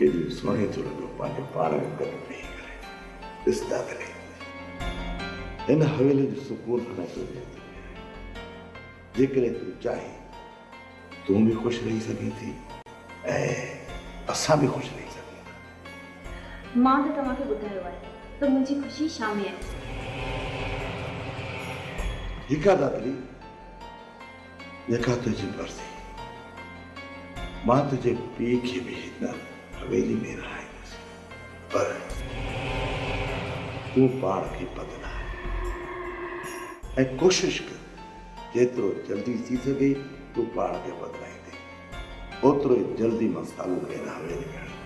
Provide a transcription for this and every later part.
केॾी सुहिणी थो लॻो पंहिंजे पाण में गॾु वेही करे। ॾिस दादरी, हिन हवेली जो सुकून हाणे तुंहिंजे हथ में आहे। जेकॾहिं तूं चाहीं तूं बि ख़ुशि रही सघीं थी ऐं असां बि ख़ुशि रही सघूं था। मां त तव्हांखे ॿुधायो आहे त मुंहिंजी ख़ुशी छा में आहे। ठीकु आहे दादरी, जेका तुंहिंजी मर्ज़ी। मां तुंहिंजे पीउ खे बि हिन हवेली में रहाईंदुसि, पर तूं पाण खे बदिलाए ऐं कोशिशि कर जेतिरो जल्दी थी सघे तूं पाण खे बदिलाईंदे ओतिरो ई जल्दी मां सालू खे हिन हवेली में आणींदुसि।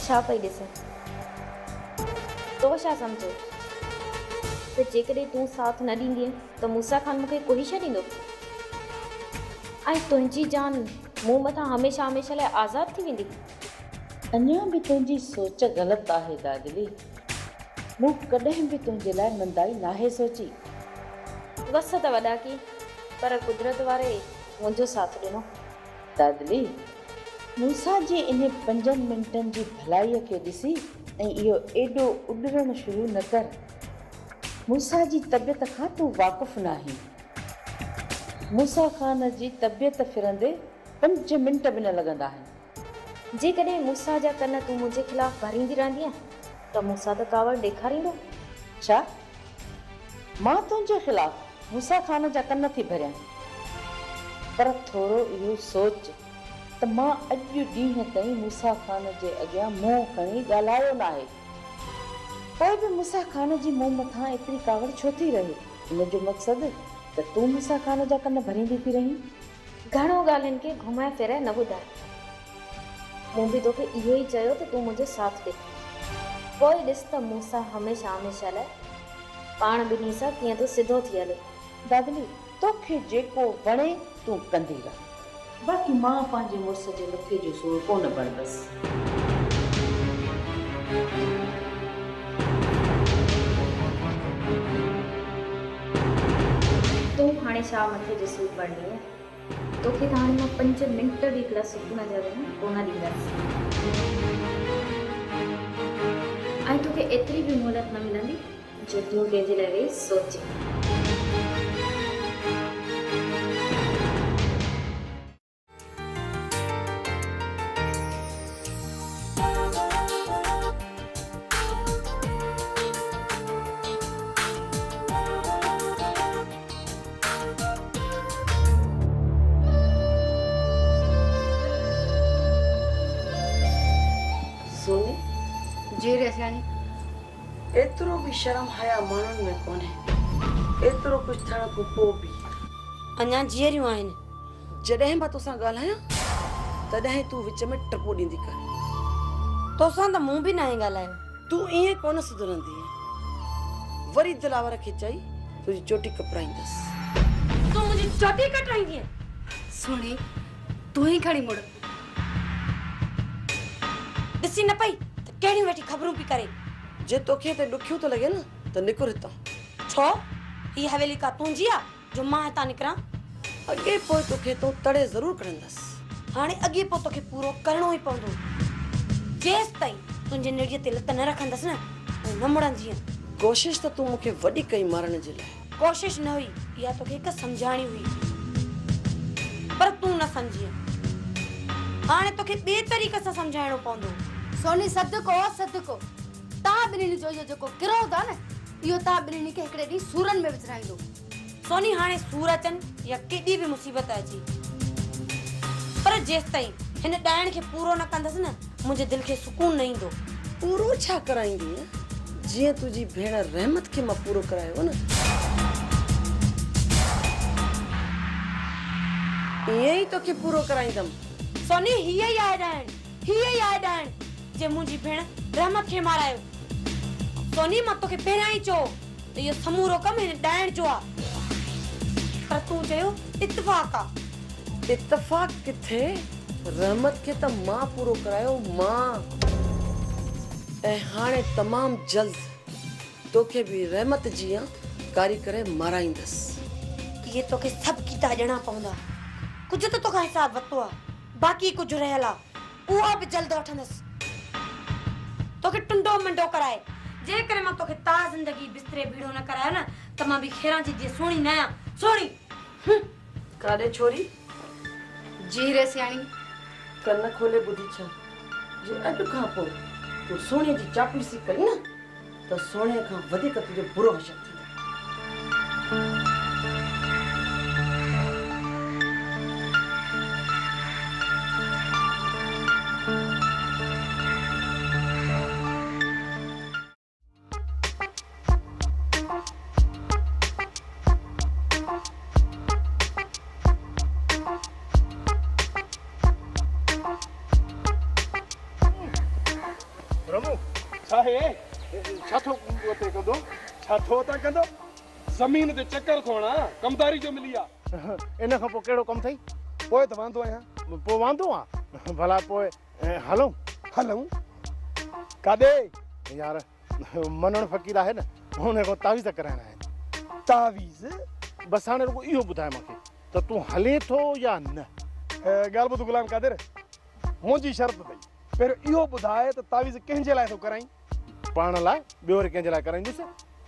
छा पई ॾिसे? तो छा सम्झो त जेकॾहिं तूं साथ न ॾींदीअ त मूसा ख़ान मूंखे कोई छॾींदो ऐं तुंहिंजी जान मूं मथां हमेशह हमेशह लाइ आज़ादु थी वेंदी। अञा बि तुंहिंजी सोच ग़लति आहे दादली। मूं कॾहिं बि तुंहिंजे लाइ मंदाई नाहे सोची। वस त वॾा की, पर कुदरत वारे मुंहिंजो साथ ॾिनो। दादली, मूसा जी इन 5 मिंटनि जी भलाईअ खे ॾिसी ऐं इहो एॾो उॾरणु शुरू न कर। मूसा जी तबियत खां तूं वाक़ुफ़ु न आहीं। मूसा ख़ान जी तबियत फिरंदे 5 मिंट बि न लॻंदा आहिनि। जेकॾहिं मूसा जा कन तूं मुंहिंजे ख़िलाफ़ु भरींदी रहंदीअ त मूसा त कावड़ ॾेखारींदो। छा? मां तुंहिंजे ख़िलाफ़ु मूसा ख़ान जा कन थी भरियां? पर थोरो इहो सोच त मां अॼु ॾींहं ताईं मूसा ख़ान जे अॻियां मुंहुं खणी ॻाल्हायो न आहे। पोइ बि मूसा ख़ान जी मुंहुं मथां एतिरी कावड़ छो थी रहे? इन जो मक़सदु त तूं मूसा ख़ान जा कन भरींदी थी रहीं। घणो ॻाल्हियुनि खे घुमाए फिराए न ॿुधाए। मूं बि तोखे इहो ई चयो त तूं मुंहिंजो साथ ॾे। पोइ ॾिस त मूसा हमेशह हमेशह लाइ पाण ॿिन्ही सां कीअं थो सिधो थी हले। दादली, तोखे जेको वणे तूं कंदी रह। बाक़ी मां पंहिंजे मुड़ुस जे मथे जो सूर कोन बणंदसि। तूं हाणे छा मथे जो सूर बणनी आहे? तोखे त हाणे मां 5 मिंट बि हिकिड़ा सुकून जा कोन ॾींदसि ऐं तोखे एतिरी बि मोहलत न मिलंदी जो तूं कंहिंजे लाइ वेही सोचे। जी रेसानी, एतिरो भी शर्म हया माण्हुनि में कोन्हे। एतिरो कुछ थियण खां पोइ बि अञा जीअरियूं आहिनि। जॾहिं मां तोसां ॻाल्हायां तॾहिं तूं विच में टपो ॾींदी कर। तोसां त मूं बि न आहे ॻाल्हायो। तूं ईअं कोन सुधरंदी। वरी दिलावर खे चई तुंहिंजी चोटी कपराईंदसि। तूं मुंहिंजी चोटी कटराईंदीअ? सुणी, तूं ही खणी मुड़। ॾिसी न पई त कहिड़ियूं वेठी ख़बरूं पई करे। जे तोखे ते ॾुखियो थो लॻे न त निकुर हितां। छो? ही हवेली का तुंहिंजी आहे जो मां हितां निकिरां? अॻे पोइ तोखे तो तड़े ज़रूर करंदसि। हाणे अॻे पोइ तोखे पूरो करणो ई पवंदो। जेसि ताईं तुंहिंजे निड़ीअ ते लत न रखंदसि न न मुड़ंदीअ। कोशिश त तूं मूंखे वॾी कई मारण जे लाइ। कोशिश न हुई, इहा तोखे हिकु सम्झाणी हुई, पर तूं न सम्झीअ। हाणे तोखे ॿिए तरीक़े सां सम्झाइणो पवंदो। सोनी, सदको सदको, तव्हां ॿिन्हिनि जो इहो जेको किरोध आहे न, इहो तव्हां ॿिन्हिनि खे हिकिड़े ॾींहुं सूरनि में विझराईंदो। सोनी, हाणे सूर अचनि या केॾी बि मुसीबत अचे, पर जेसि ताईं हिन ॾाइण खे पूरो न कंदसि न मुंहिंजे दिलि खे सुकून न ईंदो। पूरो छा कराईंदी? जीअं तुंहिंजी भेण रहमत खे मां पूरो करायो न, ईअं ई तोखे पूरो कराईंदमि। सोनी, हीअ ई आहे ॾाइण, हीअ ई आहे ॾाइण जे मुंहिंजी भेण रहमत खे मारायो। सोनी, मां तोखे पहिरियां ई चयो त इहो समूरो कमु हिन ॾाइण जो आहे, पर तूं चयो इत्तफ़ाक़ आहे। इत्तफ़ाक़ किथे? रहमत के त मां पूरो करायो मां ए हाणे तमाम जल्द तोखे भी रहमत जिया कारी करे माराईंदस। ये तोखे सब कीता ॼणा पवंदा। कुछ तो तोखा हिसाब वतो आ, बाकी कुछ रहला उहा भी जल्द वठंदस। तोखे टुंडो मंडो कराए जे करे मां तोखे ता जिंदगी बिस्तरे बीड़ो न करायो न त मां भी खेरा जी जे सोणी न आहियां सोणी। काॾे छोरी जी रे सियाणी। कन खोले बुधी छा जे अॼु खां पोइ तूं सोने जी चापलूसी कई न त सोने खां वधीक तुंहिंजो बुरो हशर थींदो। जमीन ते चक्कर खोणा कमदारी जो मिली आ। इन खां पोइ कहिड़ो कमु अथई? पोइ त वांदो आहियां। पोइ वांदो आहे भला पोइ हलूं हलूं काॾे? यार मनण फ़क़ीर आहे न, हुन खां तावीज़ कराइणा आहिनि। तावीज़? बसि हाणे रुगो इहो ॿुधाए मूंखे त तूं हले थो या न? ॻाल्हि ॿुध गुलाम कादिर, मुंहिंजी शर्त अथई पहिरियों इहो ॿुधाए त तावीज़ कंहिंजे लाइ थो कराई? पाण लाइ, ॿियो वरी कंहिंजे लाइ कराईंदुसि?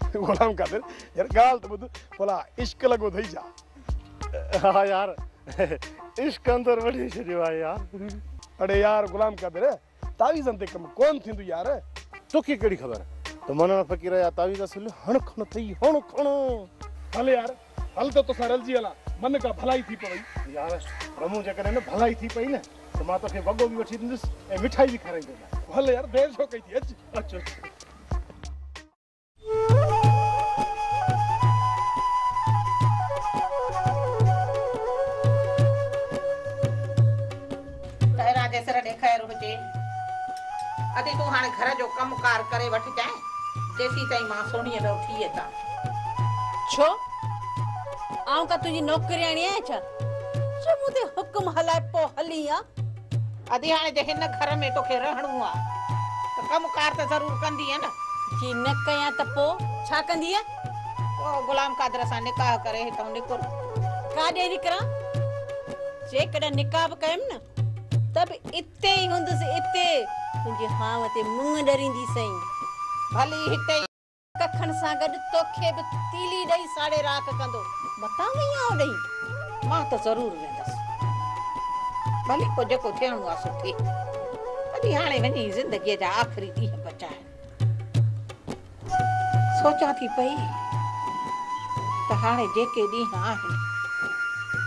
गुलाम कादिर यार ॻाल्हि त ॿुध, भला इश्क लॻो अथई छा? हा यार इश्क अंदरि वठी छॾियो आहे यार। अड़े यार गुलाम कादिर तावीज़नि ते कमु कोन थींदो यार। तोखे कहिड़ी ख़बर त मनण फ़क़ीर जा तावीज़ असुल हण खण अथई हण खण। हल यार हल त तोसां रलिजी हलां, मन का भलाई थी पवई। यार रमू जेकॾहिं न भलाई थी पई न त मां तोखे वॻो बि वठी ॾींदुसि ऐं मिठाई बि खाराईंदुसि। हल यार देर छो कई थी, अचो अचो। जेसर ॾेखार हुजे अदी तूं हाणे घर जो कमकार करे वठ जाए जेसी ताईं मां सोणीअ ॾो थी अचां। छो आऊं का तुंहिंजी नौकरियाणी आहियां छा जो मूं ते हुकुम हलाए पोइ हली आ? अदी हाणे जे हिन घर में तोखे रहणो आहे त कमकार त ज़रूर कंदी न। जी न कयां त पोइ छा कंदी आहे? पोइ गुलाम कादर सां निकाह करे हितां निकुर। काॾे निकिरां? जेकॾहिं निकाह बि कयमि न त बि इते ई हूंदुसि, इते तुंहिंजे हाव ते मुंहुं ॾरींदी सई। भली हिते कखण सां गॾु तोखे बि तीली ॾेई साड़े राख कंदो। मतां वई आऊं ॾेई? मां त ज़रूर वेंदसि, भली को जेको थियणो आहे सो थिए। अदी हाणे वञी ज़िंदगीअ जा आख़िरी ॾींहं बचाए। सोचां थी पई त हाणे जेके ॾींहं आहिनि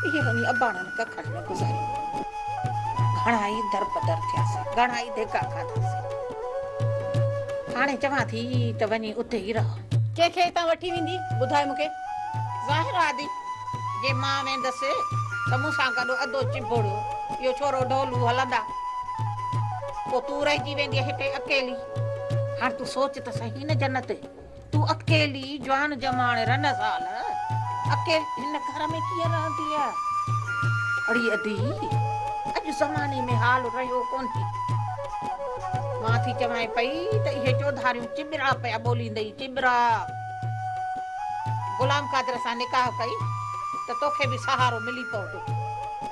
इहे वञी अबाणनि कखण में गुज़ारी। घणा ई दर बदर थियासीं, घणा ई धिका खाधासीं। हाणे चवां थी त वञी उते ई रहो। कंहिंखे हितां वठी वेंदी ॿुधाए मूंखे? ज़ाहिर आदि जे मां वेंदसि त मूंसां गॾु अधो चिंबड़ इहो छोरो ढोलू हलंदा, पोइ तूं रहिजी वेंदी हिते अकेली। हाणे तूं सोच त सही न जन्नत, तूं अकेली जवान जमाण रन साल अकेली हिन घर में कीअं रहंदी आहे? अड़ी अदी अॼु ज़माने में हाल रहियो कोन थी। मां थी चवां पई त इहे चौधारियूं चिबरा पिया ॿोलींदई, चिबरा। गुलाम कादर सां निकाह कई त तोखे बि सहारो मिली पवंदो।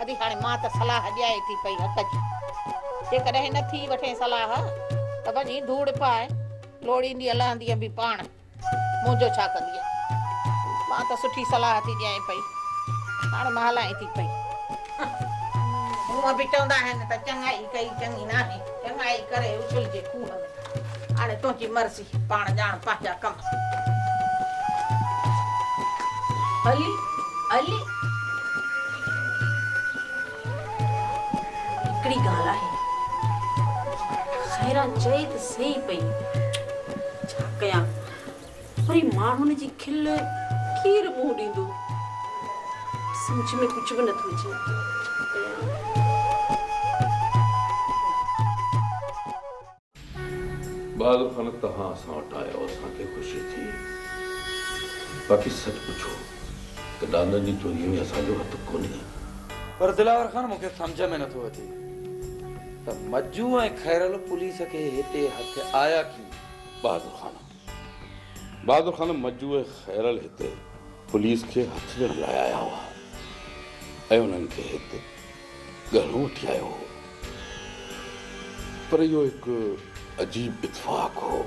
अदी हाणे मां त सलाह ॾियाए थी पई हक़ जी, जेकॾहिं न थी वठे सलाह त वञी धूड़ पाए लोड़ींदी हलंदी बि पाण। मुंहिंजो छा कंदी? मां त सुठी सलाह थी ॾियां पई, हाणे मां हलाए थी पई। हूअं बि चवंदा आहिनि त चङाई कई चङी न आहे, चङाई करे उछलजे खूह में। हाणे तुंहिंजी मर्ज़ी, पाण ॼाण पंहिंजा कम। हली हली हिकिड़ी ॻाल्हि आहे, खैरा चई त सही पई, छा कयां वरी माण्हुनि जी खिल केरु मुंहुं ॾींदो? सम्झ में कुझु बि नथो अचे। बाल फन तहां असां वटि आयो, असांखे ख़ुशी थी। बाक़ी सच पुछो त ॾाॾनि जी चोरीअ में असांजो हथु कोन्हे। पर दिलावर खान मूंखे सम्झ में नथो अचे त मज्जू ऐं खैरल पुलिस खे हिते हथ आया की? बहादुर खान मज्जू ऐं खैरल हिते पुलिस खे हथ ॾियण लाइ आया हुआ ऐं उन्हनि खे हिते ॻणो वठी आयो हो। पर इहो हिकु अजीब इत्फाक़ हो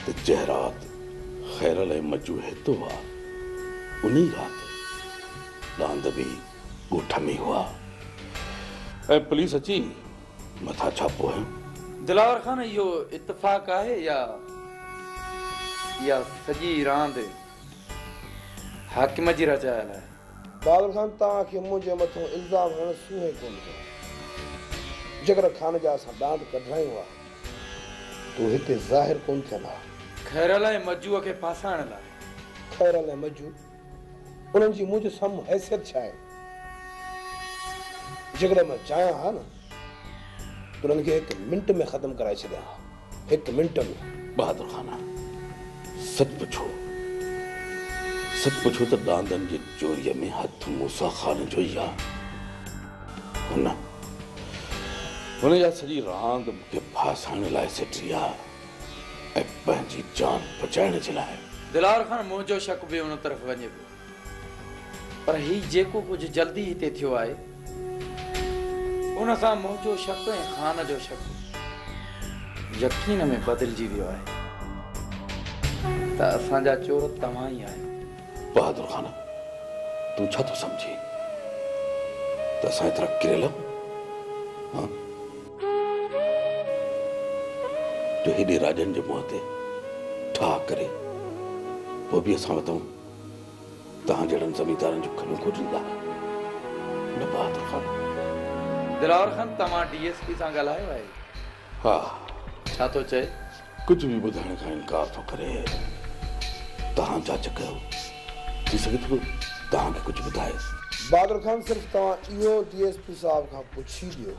त जंहिं राति खैरल ऐं मज्जू हिते हुआ उन राति रांद बि ॻोठ में हुआ ऐं पुलिस अची मथा छापो है। दिलावर खान इहो इत्तेफ़ाक़ आहे या सॼी रांद हाकिम जी रचायल आहे? बहादुर खान तव्हांखे मुंहिंजे मथां इल्ज़ाम हणण सूंहें कोन थियो। जेकर खान जा असां दांद कढायूं आहे तो हिते ज़ाहिर कोन थियल आहे। खैरल ऐं मज्जूअ खे फासाइण लाइ खैरल ऐं मज्जू उन्हनि जी मुंहिंजे साम्हूं हैसियत छा आहे? जेकर मां चाहियां हा न तो उन्हनि खे 1 मिंट में ख़त्म कराए छॾियां। 1 मिंट में। बहादुर खान सच पुछो त दांदनि जी चोरीअ में हथ मूसा खान जो ई आहे। हुन जा सॼी रांद मूंखे फासाइण लाइ सिटी आहे ऐं पंहिंजी जान बचाइण जे लाइ। दिलावर खान मुंहिंजो शक बि उन तरफ़ वञे पियो, पर ही जेको कुझु जल्दी हिते थियो आहे उन सां मुंहिंजो शक ऐं खान जो शक यकीन में बदिलजी वियो आहे त असांजा चोर तव्हां ई आहियो। बहादुर खान तूं छा थो सम्झी त असां एतिरा किरियल जो हेॾे राजन जे मुंहं ते ठाह करे पोइ बि असां वटूं तव्हां जहिड़नि ज़मींदारनि जो खणो कोटींदा? न बहादुर खान। दिलावर खान तव्हां DSP सां ॻाल्हायो आहे? हा। छा थो चए? कुझु बि ॿुधाइण खां इनकार थो करे। तव्हां जांच कयो, थी सघे थो तव्हांखे कुझु ॿुधाए। बहादुर खान सिर्फ़ु तव्हां इहो DSP साहब खां पुछी ॾियो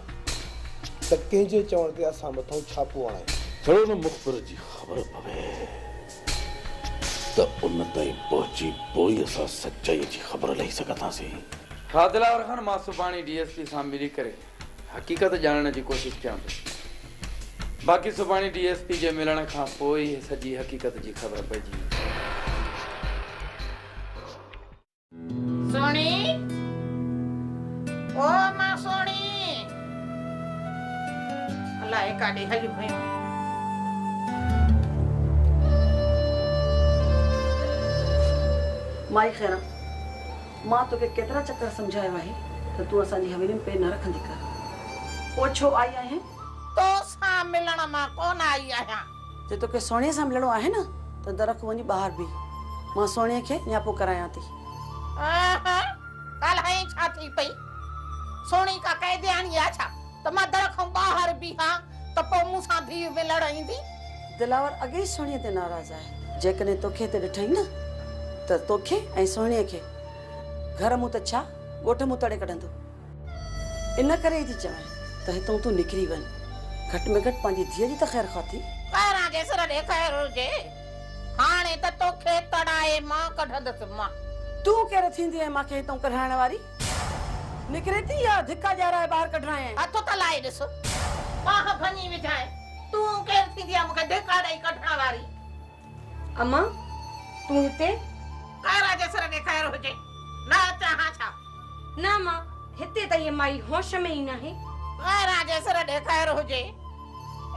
त कंहिंजे चवण ते असां मथां छापो हणायूं। थोरो न मुख़बिर जी ख़बर पवे त उन ताईं पहुची पोइ असां सचाईअ जी ख़बर लही सघंदासीं। हा दिलावर खान, मां सुभाणे DSP सां मिली करे हक़ीक़त ॼाणण जी कोशिशि कयां थो। बाक़ी सुभाणे DSP जे मिलण खां पोइ सॼी हक़ीक़त जी ख़बर पइजी। सोनी, ओ मां सोनी, अलाए काॾे हली वियो। माई ख़ैर, मां तोखे केतिरा चक्कर सम्झायो आहे त तूं असांजी हवेली में पेर न रखंदी कर। पोइ छो आई आहे? तो सां मिलण मां कोन आई आहियां। जे तोखे सोणे सां मिलणो आहे न त दरख वञी ॿाहिरि बीह। मां सोणे खे न्यापो करायां थी। ॻाल्हाई छा थी पई? सोणी का क़ैदियानी आहे छा त मां दर खां ॿाहिरि बीहां त पोइ मूंसां धीउ मिलण ईंदी? दिलावर अॻे ई सोणीअ ते नाराज़ आहे। जेकॾहिं तोखे हिते ॾिठई न त तोखे ऐं सोणीअ खे घर मूं त छा ॻोठ मूं तड़े कढंदो। इन करे ई थी चवां त हितां तूं निकिरी वञ। घटि में घटि पंहिंजी धीअ जी त ख़ैर ख़ाती। ॿाहिरां जे सिर ॾे ख़ैर हुजे। हाणे त तोखे तड़ाए मां कढंदसि मां। तूं केरु थींदी आहे मूंखे हितां कढाइण वारी? निकिरे थी या धिका ॼाराए ॿाहिरि कढाए? हथ त लाए ॾिस, बाह भञी विझाए। तूं केरु थींदी आहे मूंखे धिका ॾेई कढण वारी? अम्मा तूं हिते? ॿाहिरां जे सिर ॾे ख़ैर हुजे। न चाहां छा? न मां हिते त ये माई होश में ई नाहे। ॿाहिरां जे सिर ॾे ख़ैर हुजे।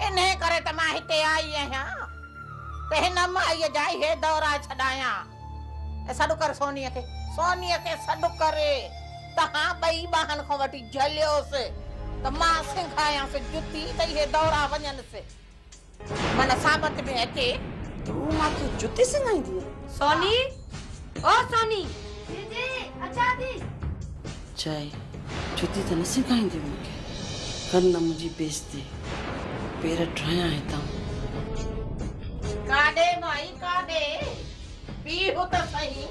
इन करे त मां हिते आई आहियां त हिन माईअ जा इहे दौरा छॾायां। ऐं सॾु कर सोनीअ खे सॾु करे। तव्हां ॿई ॿाहनि खां वठी झलियोसि त मां सिंघायांसि जुती त इहे दौरा वञनिसि। मन साबत में अचे। तूं मूंखे जुती सिंघाईंदी? सोनी, ओ सोनी। जी अचा थी। चाहे जुती त न सिंघाईंदी मूंखे। करना मुंहिंजी बेइज्जती। पेर ठाहियां हितां। काॾे माई काॾे? बीहो त सही।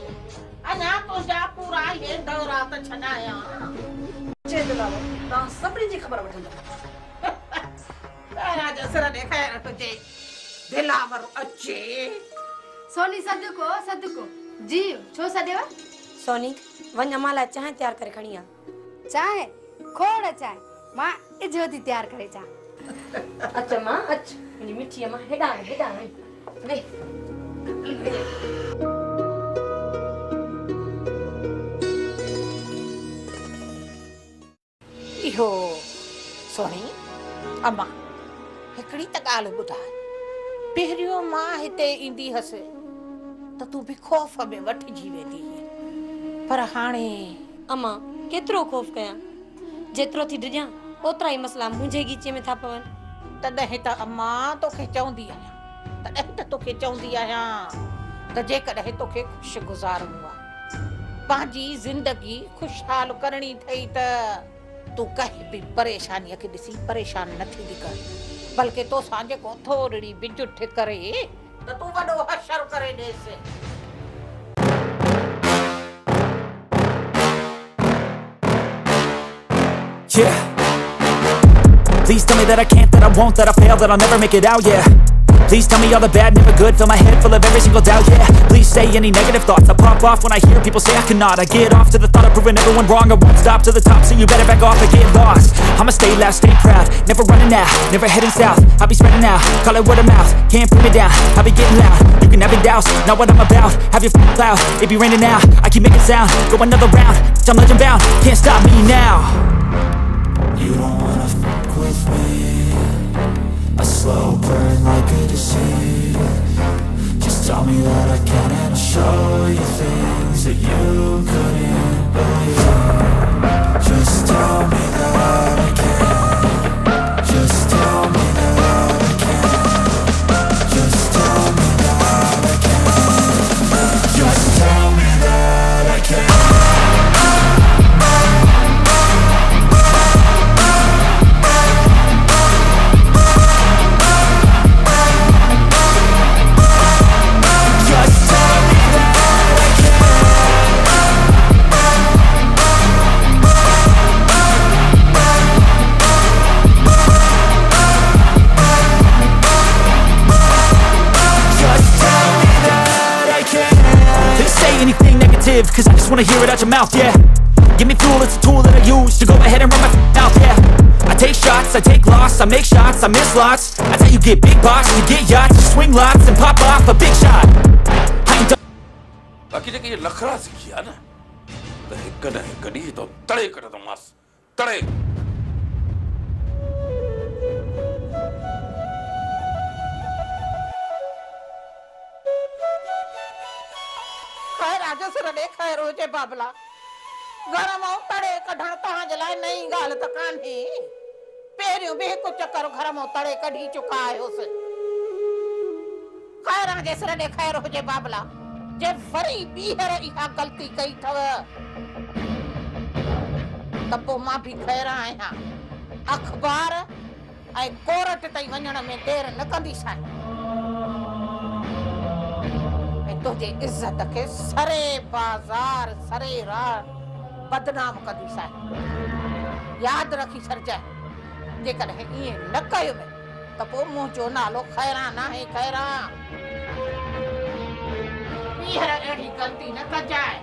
अञा तुंहिंजा पूरा इहे दौरा त छॾायां। अचे दिलावर, तव्हां सभिनी जी ख़बर वठंदा। ॿाहिरां जे सिर ॾे ख़ैर हुजे। दिलावर अचे। सोनी सदको जी छो सदेव? सोनी वञ अम्मा लाइ चांहि तयार करे खणी आ। चांहि खोड़ चांहि मां इजो थी तैयार करे जा अच्छा मां अच्छा मुंहिंजी मिठी मां हेॾा वे इहो सोनी अम्मा हिकिड़ी त ॻाल्हि ॿुधाए पहिरियों मां हिते ईंदी हुअसि त तूं बि ख़ौफ़ में वठिजी वेंदी हुई पर हाणे अम्मा केतिरो ख़ौफ़ कयां जेतिरो थी डिॼां ओतिरा ई मसला मुंहिंजे गीचे में था पवनि तॾहिं त अम्मा तोखे चवंदी आहियां तॾहिं त तोखे चवंदी आहियां त जेकॾहिं तोखे ख़ुशगुज़ारणो आहे पंहिंजी ज़िंदगी ख़ुशहाल करणी अथई त तूं कंहिं बि परेशानीअ खे ॾिसी परेशान न थींदी कर बल्कि तोसां जेको थोरी बि जुठ करे त तूं वॾो हशर करे ॾेसि Yeah. Please tell me that I can't, that I won't, that I fail, that I'll never make it out, yeah. Please tell me all the bad, never good, fill my head full of every single doubt, yeah. Please say any negative thoughts, I pop off when I hear people say I cannot. I get off to the thought of proving everyone wrong, I won't stop to the top, so you better back off and get lost. I'ma stay loud, stay proud, never running out, never heading south. I'll be spreading out, call it word of mouth, can't put me down, I'll be getting loud. You can have your doubts, not what I'm about, have your f***ing cloud, it be raining now. I keep making sound, go another round, I'm legend bound, can't stop me now. You don't wanna fuck with me, a slow burn like a disease. Just tell me that I can and I'll show you things that you couldn't believe. Just tell me that I can. Just tell me that I can. Just tell me that I can. Just tell me that I can. Cause I just wanna hear it out your mouth, yeah. Give me fuel, it's a tool that I use to go ahead and run my mouth, yeah. I take shots, I take loss, I make shots, I miss lots. That's how you get big box, you get yachts, you swing lots and pop off a big shot. I ain't done. बाकी जेके ये लखरा सिखिया न त हिक न हिक ॾींहुं तो तड़े कढंदोमांसि तड़े राजसर ॾे ख़ैर हुजे बाबला घर मां तड़े कढण तव्हांजे लाइ नई ॻाल्हि त कान्हे पहिरियों बि हिकु चकर घर मां तड़े कढी चुका आहियोसि ख़ैर जे सिर ॾे ख़ैर हुजे बाबला जे वरी ॿीहर इहा ग़लती कई अथव त पोइ मां बि ख़ैर आहियां अख़बार ऐं कोर्ट ताईं वञण में देरि न कंदीसांइ तुझे इज्जत के सरे बाजार सरे रात बदनाम कदी सा याद रखी सरजा जेकॾहिं ईअं न कयो त पोइ मुंहिंजो नालो खैरा न आहे खैरा ॿीहर अहिड़ी ग़लती न कजाए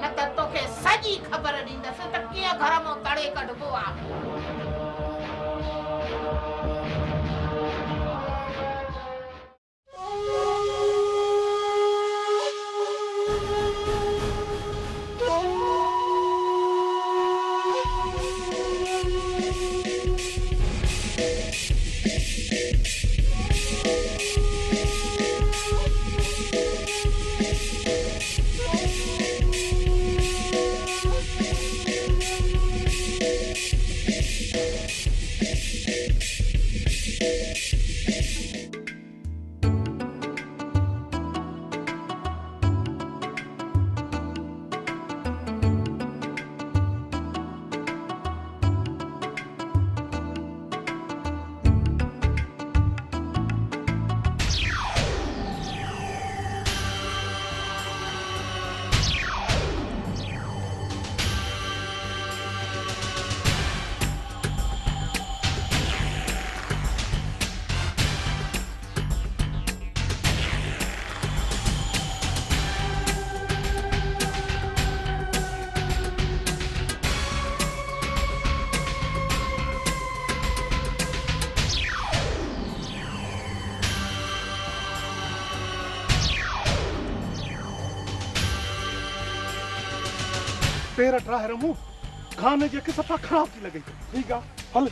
न त तोखे सॼी ख़बर ॾींदसि त कीअं घर मां तड़े कढबो आहे तेरा ट्राहे रमू खाने जे के सफा खराब थी लगे ठीक है हल